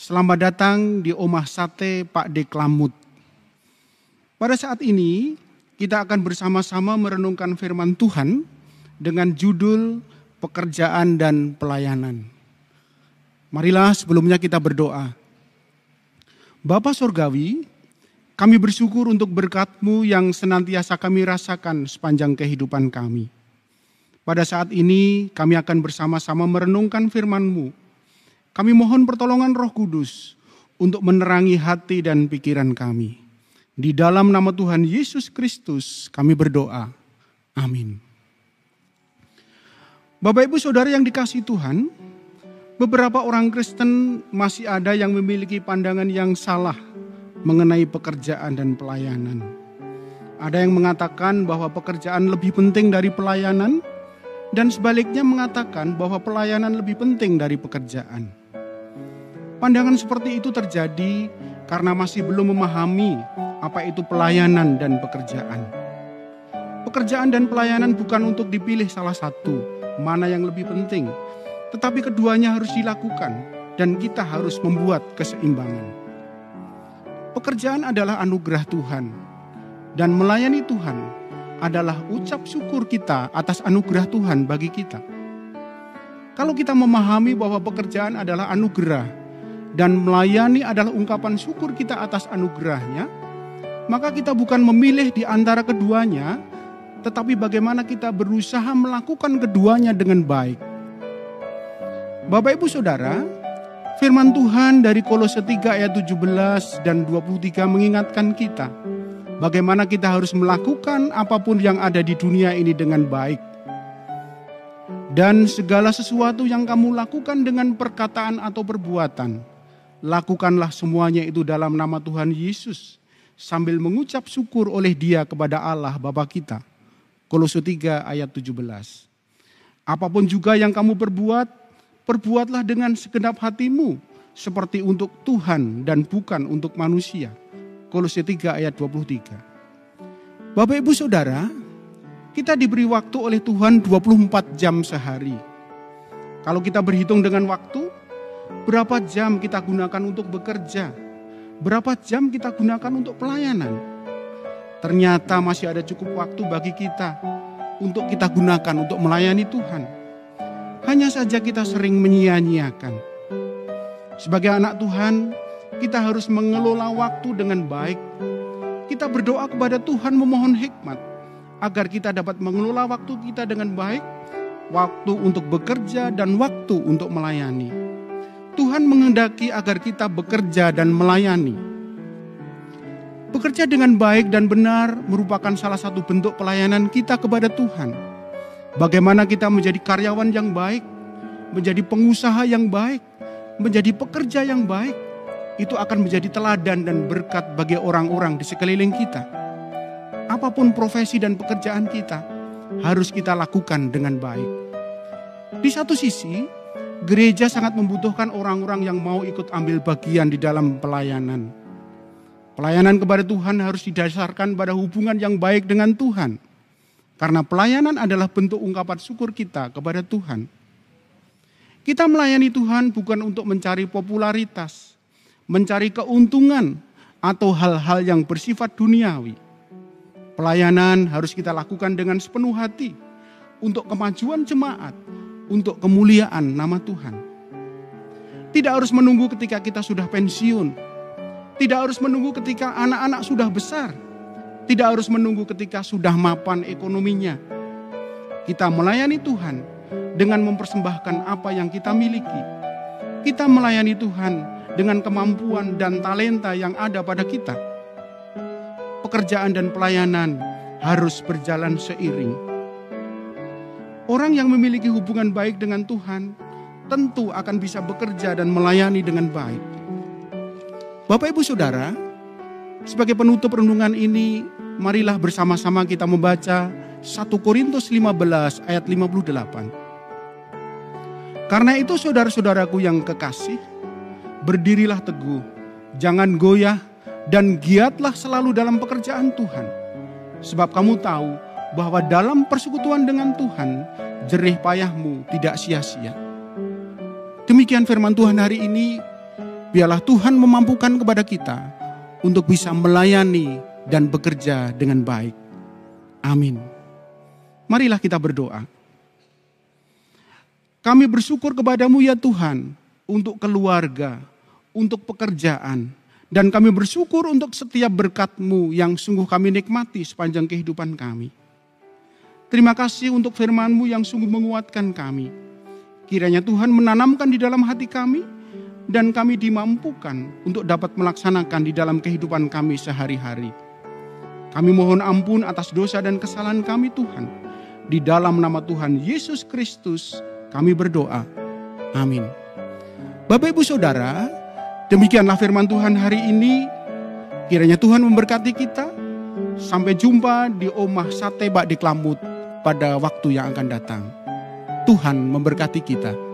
Selamat datang di Omah Sate Pak D. Klamut. Pada saat ini kita akan bersama-sama merenungkan firman Tuhan dengan judul Pekerjaan dan Pelayanan. Marilah sebelumnya kita berdoa. Bapa Surgawi, kami bersyukur untuk berkat-Mu yang senantiasa kami rasakan sepanjang kehidupan kami. Pada saat ini kami akan bersama-sama merenungkan firman-Mu. Kami mohon pertolongan Roh Kudus untuk menerangi hati dan pikiran kami. Di dalam nama Tuhan Yesus Kristus kami berdoa. Amin. Bapak Ibu Saudara yang dikasihi Tuhan, beberapa orang Kristen masih ada yang memiliki pandangan yang salah mengenai pekerjaan dan pelayanan. Ada yang mengatakan bahwa pekerjaan lebih penting dari pelayanan, dan sebaliknya mengatakan bahwa pelayanan lebih penting dari pekerjaan. Pandangan seperti itu terjadi karena masih belum memahami apa itu pelayanan dan pekerjaan. Pekerjaan dan pelayanan bukan untuk dipilih salah satu, mana yang lebih penting, tetapi keduanya harus dilakukan dan kita harus membuat keseimbangan. Pekerjaan adalah anugerah Tuhan dan melayani Tuhan adalah ucap syukur kita atas anugerah Tuhan bagi kita. Kalau kita memahami bahwa pekerjaan adalah anugerah dan melayani adalah ungkapan syukur kita atas anugerahnya, maka kita bukan memilih di antara keduanya, tetapi bagaimana kita berusaha melakukan keduanya dengan baik. Bapak Ibu Saudara, firman Tuhan dari Kolose 3 ayat 17 dan 23 mengingatkan kita, bagaimana kita harus melakukan apapun yang ada di dunia ini dengan baik. Dan segala sesuatu yang kamu lakukan dengan perkataan atau perbuatan, lakukanlah semuanya itu dalam nama Tuhan Yesus, sambil mengucap syukur oleh Dia kepada Allah Bapa kita. Kolose 3 ayat 17. Apapun juga yang kamu perbuat, perbuatlah dengan segenap hatimu, seperti untuk Tuhan dan bukan untuk manusia. Kolose 3 ayat 23. Bapak Ibu Saudara, kita diberi waktu oleh Tuhan 24 jam sehari. Kalau kita berhitung dengan waktu, berapa jam kita gunakan untuk bekerja? Berapa jam kita gunakan untuk pelayanan? Ternyata masih ada cukup waktu bagi kita untuk kita gunakan untuk melayani Tuhan. Hanya saja kita sering menyia-nyiakan. Sebagai anak Tuhan, kita harus mengelola waktu dengan baik. Kita berdoa kepada Tuhan memohon hikmat agar kita dapat mengelola waktu kita dengan baik, waktu untuk bekerja dan waktu untuk melayani. Tuhan menghendaki agar kita bekerja dan melayani. Bekerja dengan baik dan benar merupakan salah satu bentuk pelayanan kita kepada Tuhan. Bagaimana kita menjadi karyawan yang baik, menjadi pengusaha yang baik, menjadi pekerja yang baik, itu akan menjadi teladan dan berkat bagi orang-orang di sekeliling kita. Apapun profesi dan pekerjaan kita, harus kita lakukan dengan baik. Di satu sisi, gereja sangat membutuhkan orang-orang yang mau ikut ambil bagian di dalam pelayanan. Pelayanan kepada Tuhan harus didasarkan pada hubungan yang baik dengan Tuhan. Karena pelayanan adalah bentuk ungkapan syukur kita kepada Tuhan. Kita melayani Tuhan bukan untuk mencari popularitas, mencari keuntungan, atau hal-hal yang bersifat duniawi. Pelayanan harus kita lakukan dengan sepenuh hati untuk kemajuan jemaat, untuk kemuliaan nama Tuhan. Tidak harus menunggu ketika kita sudah pensiun. Tidak harus menunggu ketika anak-anak sudah besar. Tidak harus menunggu ketika sudah mapan ekonominya. Kita melayani Tuhan dengan mempersembahkan apa yang kita miliki. Kita melayani Tuhan dengan kemampuan dan talenta yang ada pada kita. Pekerjaan dan pelayanan harus berjalan seiring. Orang yang memiliki hubungan baik dengan Tuhan tentu akan bisa bekerja dan melayani dengan baik. Bapak Ibu Saudara, sebagai penutup renungan ini, marilah bersama-sama kita membaca 1 Korintus 15 ayat 58. Karena itu saudara-saudaraku yang kekasih, berdirilah teguh, jangan goyah, dan giatlah selalu dalam pekerjaan Tuhan. Sebab kamu tahu bahwa dalam persekutuan dengan Tuhan, jerih payahmu tidak sia-sia. Demikian firman Tuhan hari ini. Biarlah Tuhan memampukan kepada kita untuk bisa melayani dan bekerja dengan baik. Amin. Marilah kita berdoa. Kami bersyukur kepadamu ya Tuhan, untuk keluarga, untuk pekerjaan, dan kami bersyukur untuk setiap berkat-Mu yang sungguh kami nikmati sepanjang kehidupan kami. Terima kasih untuk firman-Mu yang sungguh menguatkan kami. Kiranya Tuhan menanamkan di dalam hati kami, dan kami dimampukan untuk dapat melaksanakan di dalam kehidupan kami sehari-hari. Kami mohon ampun atas dosa dan kesalahan kami Tuhan. Di dalam nama Tuhan Yesus Kristus kami berdoa. Amin. Bapak Ibu Saudara, demikianlah firman Tuhan hari ini. Kiranya Tuhan memberkati kita. Sampai jumpa di Omah Sate Bak di Klamut pada waktu yang akan datang. Tuhan memberkati kita.